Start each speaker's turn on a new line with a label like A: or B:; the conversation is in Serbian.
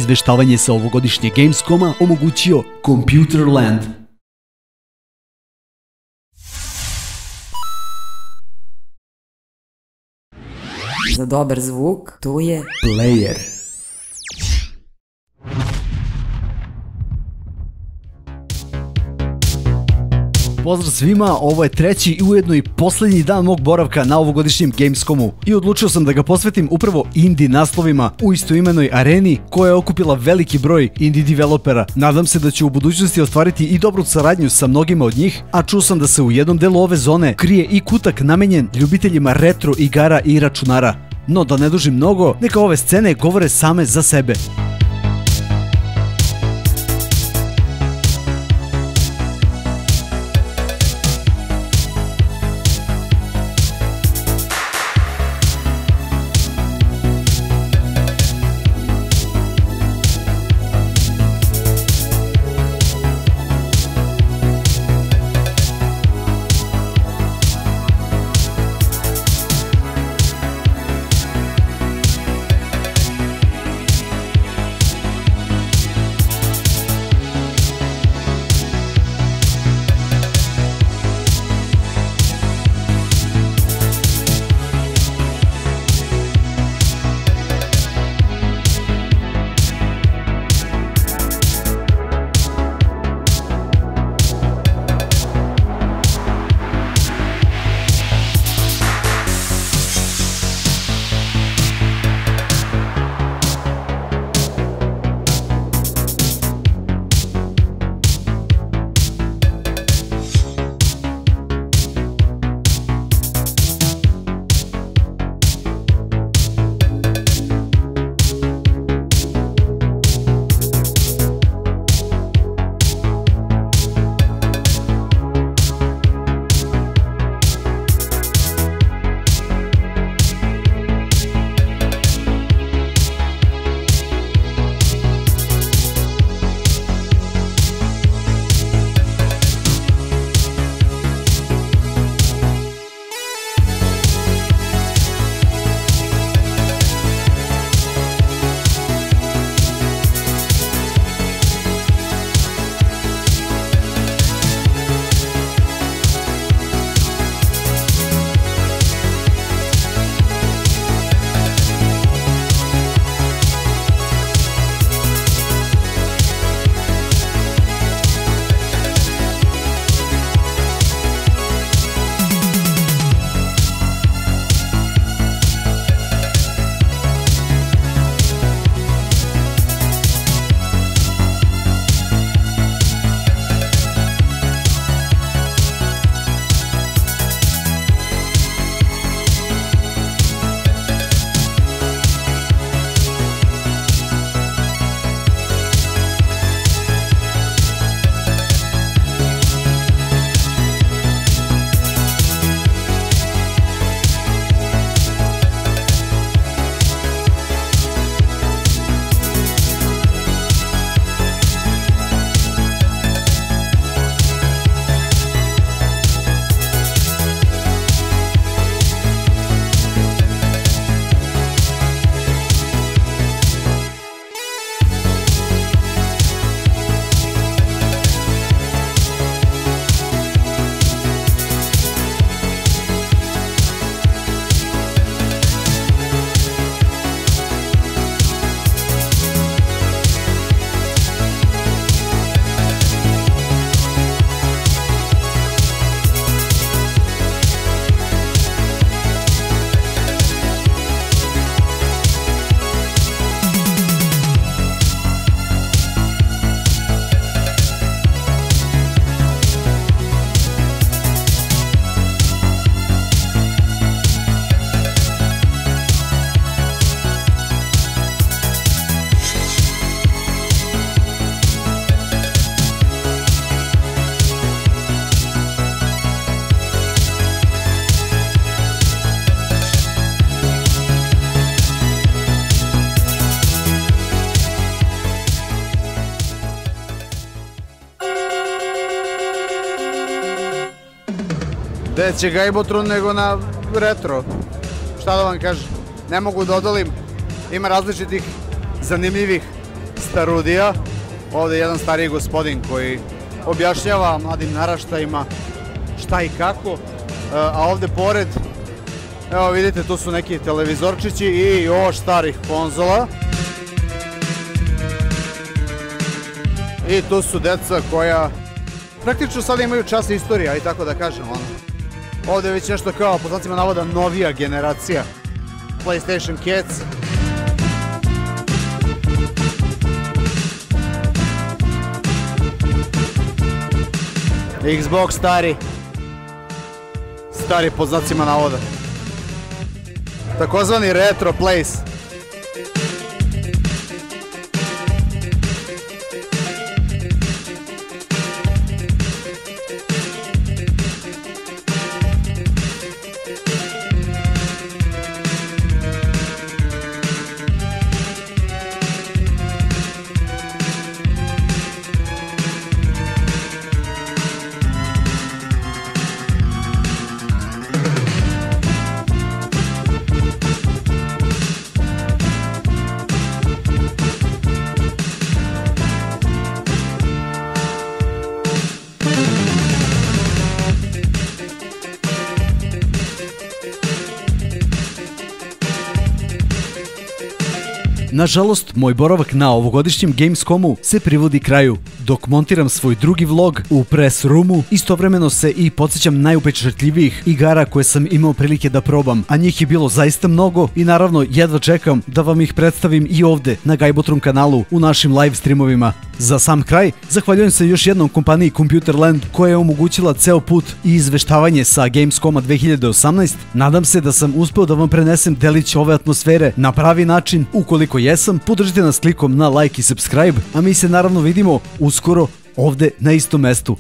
A: izveštavanje sa ovogodišnje Gamescoma omogućio Computerland.
B: Za dobar zvuk, tu je
A: Player. Pozdrav svima, ovo je treći i ujedno i posljednji dan mog boravka na ovogodišnjem Gamescomu i odlučio sam da ga posvetim upravo indie naslovima u istoimenoj areni koja je okupila veliki broj indie developera. Nadam se da ću u budućnosti ostvariti i dobru saradnju sa mnogima od njih, a čuo sam da se u jednom delu ove zone krije i kutak namenjen ljubiteljima retro igara i računara. No da ne dužim mnogo, neka ove scene govore same za sebe.
C: Gde će Gajbotron nego na retro. Šta da vam kažem, ne mogu da odolim, ima različitih zanimljivih starudija. Ovde je jedan stariji gospodin koji objašnjava mladim naraštajima šta i kako. A ovde pored, evo vidite, tu su neki televizorčići i još starih konzola. I tu su deca koja praktično sada imaju čas istorija, i tako da kažem. Ovde je već nešto kao, po znacima navoda, novija generacija PlayStation Kids. Xbox stari po znacima navoda. Takozvani retro place.
A: Nažalost, moj boravak na ovogodišnjem Gamescomu se privodi kraju. Dok montiram svoj drugi vlog u press roomu, istovremeno se i podsjećam najupečatljivijih igara koje sam imao prilike da probam, a njih je bilo zaista mnogo i naravno jedva čekam da vam ih predstavim i ovde na Gajbotron kanalu u našim live streamovima. Za sam kraj, zahvaljujem se još jednom kompaniji Computerland koja je omogućila ceo put i izveštavanje sa Gamescoma 2018. Nadam se da sam uspeo da vam prenesem delić ove atmosfere na pravi način. Ukoliko jesam, podržite nas klikom na like i subscribe, a mi se naravno vidimo uskoro ovde na istom mestu.